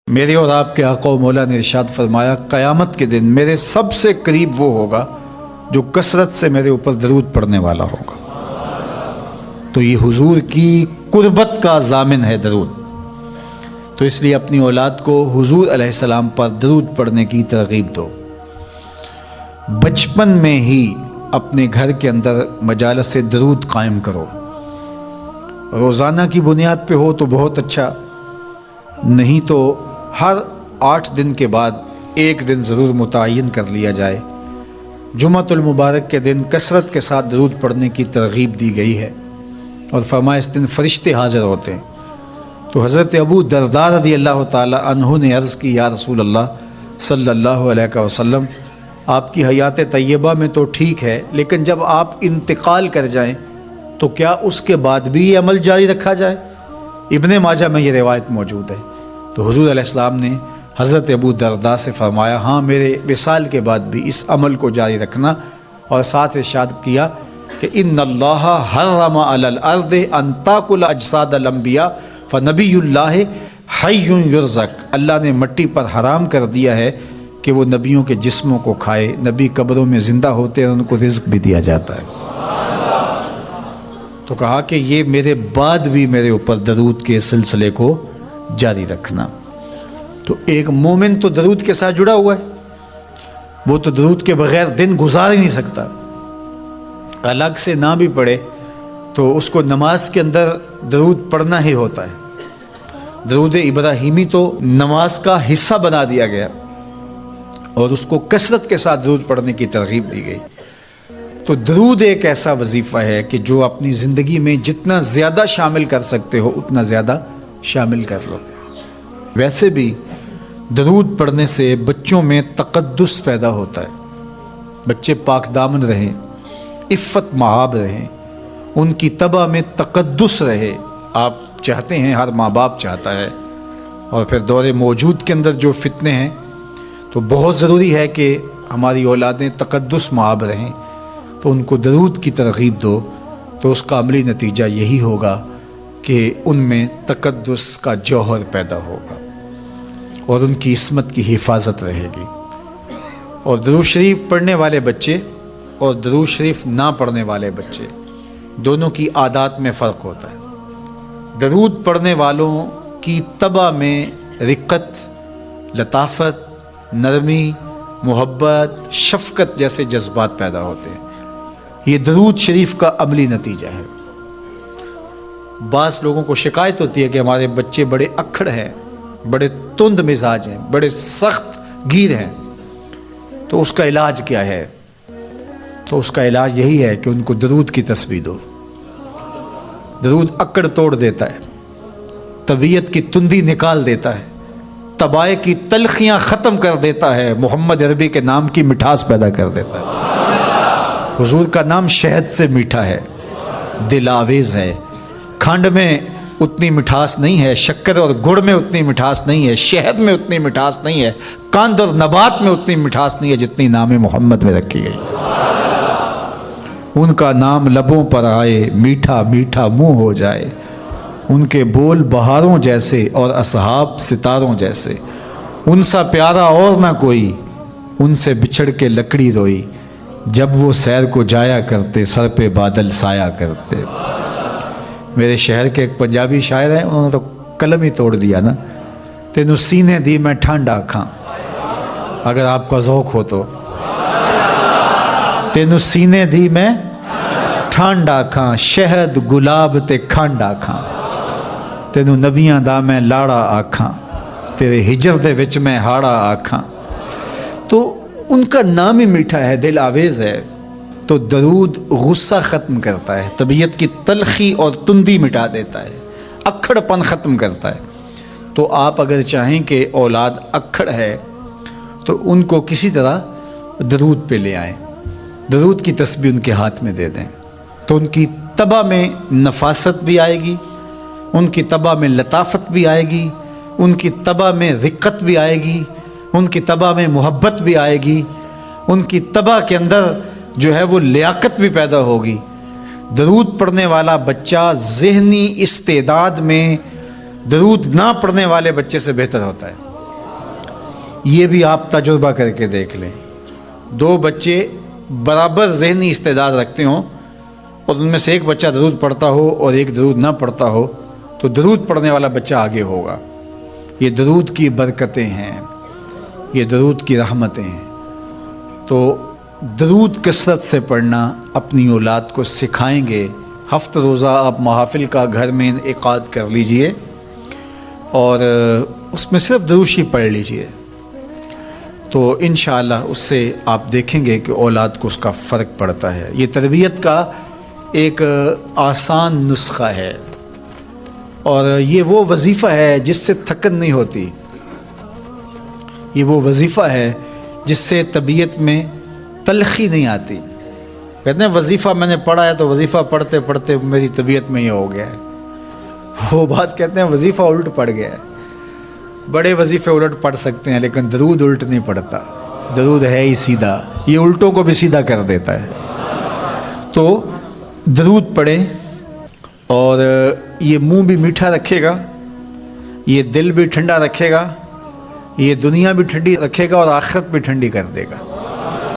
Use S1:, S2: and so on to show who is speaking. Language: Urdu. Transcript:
S1: میرے اور آپ کے آقا و مولا نے ارشاد فرمایا قیامت کے دن میرے سب سے قریب وہ ہوگا جو کثرت سے میرے اوپر درود پڑھنے والا ہوگا۔ تو یہ حضور کی قربت کا ضامن ہے درود، تو اس لیے اپنی اولاد کو حضور علیہ السلام پر درود پڑھنے کی ترغیب دو۔ بچپن میں ہی اپنے گھر کے اندر مجالس سے درود قائم کرو، روزانہ کی بنیاد پہ ہو تو بہت اچھا، نہیں تو ہر 8 دن کے بعد ایک دن ضرور متعین کر لیا جائے۔ جمعۃ المبارک کے دن کثرت کے ساتھ درود پڑھنے کی ترغیب دی گئی ہے، اور فرمایا اس دن فرشتے حاضر ہوتے ہیں۔ تو حضرت ابو درداء رضی اللہ تعالی عنہ نے عرض کی، یا رسول اللہ صلی اللہ علیہ وسلم، آپ کی حیات طیبہ میں تو ٹھیک ہے، لیکن جب آپ انتقال کر جائیں تو کیا اس کے بعد بھی یہ عمل جاری رکھا جائے؟ ابن ماجہ میں یہ روایت موجود ہے۔ تو حضور علیہ السلام نے حضرت ابو درداء سے فرمایا، ہاں میرے وصال کے بعد بھی اس عمل کو جاری رکھنا، اور ساتھ ارشاد کیا کہ ان اللہ حرم علی الارض ان تاکل اجساد الانبیاء فنبی اللہ حی یرزق، اللہ نے مٹی پر حرام کر دیا ہے کہ وہ نبیوں کے جسموں کو کھائے، نبی قبروں میں زندہ ہوتے ہیں اور ان کو رزق بھی دیا جاتا ہے۔ تو کہا کہ یہ میرے بعد بھی میرے اوپر درود کے سلسلے کو جاری رکھنا۔ تو ایک مومن تو درود کے ساتھ جڑا ہوا ہے، وہ تو درود کے بغیر دن گزار ہی نہیں سکتا، الگ سے نہ بھی پڑھے تو اس کو نماز کے اندر درود پڑھنا ہی ہوتا ہے۔ درود ابراہیمی تو نماز کا حصہ بنا دیا گیا، اور اس کو کثرت کے ساتھ درود پڑھنے کی ترغیب دی گئی۔ تو درود ایک ایسا وظیفہ ہے کہ جو اپنی زندگی میں جتنا زیادہ شامل کر سکتے ہو اتنا زیادہ شامل کر لو۔ ویسے بھی درود پڑھنے سے بچوں میں تقدس پیدا ہوتا ہے، بچے پاک دامن رہیں، عفت مآب رہیں، ان کی طبع میں تقدس رہے۔ آپ چاہتے ہیں، ہر ماں باپ چاہتا ہے، اور پھر دور موجود کے اندر جو فتنے ہیں تو بہت ضروری ہے کہ ہماری اولادیں تقدس مآب رہیں، تو ان کو درود کی ترغیب دو، تو اس کا عملی نتیجہ یہی ہوگا کہ ان میں تقدس کا جوہر پیدا ہوگا، اور ان کی عصمت کی حفاظت رہے گی۔ اور درود شریف پڑھنے والے بچے اور درود شریف نہ پڑھنے والے بچے دونوں کی عادات میں فرق ہوتا ہے۔ درود پڑھنے والوں کی طبع میں رقت، لطافت، نرمی، محبت، شفقت جیسے جذبات پیدا ہوتے ہیں۔ یہ درود شریف کا عملی نتیجہ ہے۔ بعض لوگوں کو شکایت ہوتی ہے کہ ہمارے بچے بڑے اکھڑ ہیں، بڑے تند مزاج ہیں، بڑے سخت گیر ہیں، تو اس کا علاج کیا ہے؟ تو اس کا علاج یہی ہے کہ ان کو درود کی تسبیح دو۔ درود اکڑ توڑ دیتا ہے، طبیعت کی تندی نکال دیتا ہے، طبائع کی تلخیاں ختم کر دیتا ہے، محمد عربی کے نام کی مٹھاس پیدا کر دیتا ہے۔ حضور کا نام شہد سے میٹھا ہے، دل آویز ہے، کھنڈ میں اتنی مٹھاس نہیں ہے، شکر اور گڑ میں اتنی مٹھاس نہیں ہے، شہد میں اتنی مٹھاس نہیں ہے، قند اور نبات میں اتنی مٹھاس نہیں ہے جتنی نام محمد میں رکھی گئی۔ ان کا نام لبوں پر آئے، میٹھا میٹھا منہ ہو جائے، ان کے بول بہاروں جیسے اور اصحاب ستاروں جیسے، ان سا پیارا اور نہ کوئی، ان سے بچھڑ کے لکڑی روئی، جب وہ سیر کو جایا کرتے سر پہ بادل سایا کرتے۔ میرے شہر کے ایک پنجابی شاعر ہیں، انہوں نے تو قلم ہی توڑ دیا نا، تینوں سینے دی میں ٹھنڈ آکھاں، اگر آپ کا ذوق ہو تو، تینوں سینے دی میں ٹھنڈ آکھاں، شہد گلاب تے کھنڈ آکھاں، تینوں نبیاں دا میں لاڑا آکھاں، تیرے ہجر دے وچ میں ہاڑا آکھاں۔ تو ان کا نام ہی میٹھا ہے، دل آویز ہے۔ تو درود غصہ ختم کرتا ہے، طبیعت کی تلخی اور تندی مٹا دیتا ہے، اکھڑ پن ختم کرتا ہے۔ تو آپ اگر چاہیں کہ اولاد اکھڑ ہے تو ان کو کسی طرح درود پہ لے آئیں، درود کی تسبیح ان کے ہاتھ میں دے دیں، تو ان کی طبع میں نفاست بھی آئے گی، ان کی طبع میں لطافت بھی آئے گی، ان کی طبع میں رقت بھی آئے گی، ان کی طبع میں محبت بھی آئے گی، ان کی طبع کے اندر جو ہے وہ لیاقت بھی پیدا ہوگی۔ درود پڑھنے والا بچہ ذہنی استعداد میں درود نہ پڑھنے والے بچے سے بہتر ہوتا ہے۔ یہ بھی آپ تجربہ کر کے دیکھ لیں، دو بچے برابر ذہنی استعداد رکھتے ہوں اور ان میں سے ایک بچہ درود پڑھتا ہو اور ایک درود نہ پڑھتا ہو تو درود پڑھنے والا بچہ آگے ہوگا۔ یہ درود کی برکتیں ہیں، یہ درود کی رحمتیں ہیں۔ تو درود کثرت سے پڑھنا اپنی اولاد کو سکھائیں گے۔ ہفتہ روزہ آپ محافل کا گھر میں انعقاد کر لیجئے اور اس میں صرف دروشی پڑھ لیجئے، تو انشاءاللہ اس سے آپ دیکھیں گے کہ اولاد کو اس کا فرق پڑتا ہے۔ یہ تربیت کا ایک آسان نسخہ ہے اور یہ وہ وظیفہ ہے جس سے تھکن نہیں ہوتی، یہ وہ وظیفہ ہے جس سے طبیعت میں تلخی نہیں آتی۔ کہتے ہیں وظیفہ میں نے پڑھا ہے تو وظیفہ پڑھتے پڑھتے میری طبیعت میں یہ ہو گیا ہے، وہ بعض کہتے ہیں وظیفہ الٹ پڑ گیا ہے۔ بڑے وظیفے الٹ پڑھ سکتے ہیں لیکن درود الٹ نہیں پڑھتا، درود ہے ہی سیدھا، یہ الٹوں کو بھی سیدھا کر دیتا ہے۔ تو درود پڑھیں اور یہ منہ بھی میٹھا رکھے گا، یہ دل بھی ٹھنڈا رکھے گا، یہ دنیا بھی ٹھنڈی رکھے گا اور آخرت بھی ٹھنڈی کر دے گا۔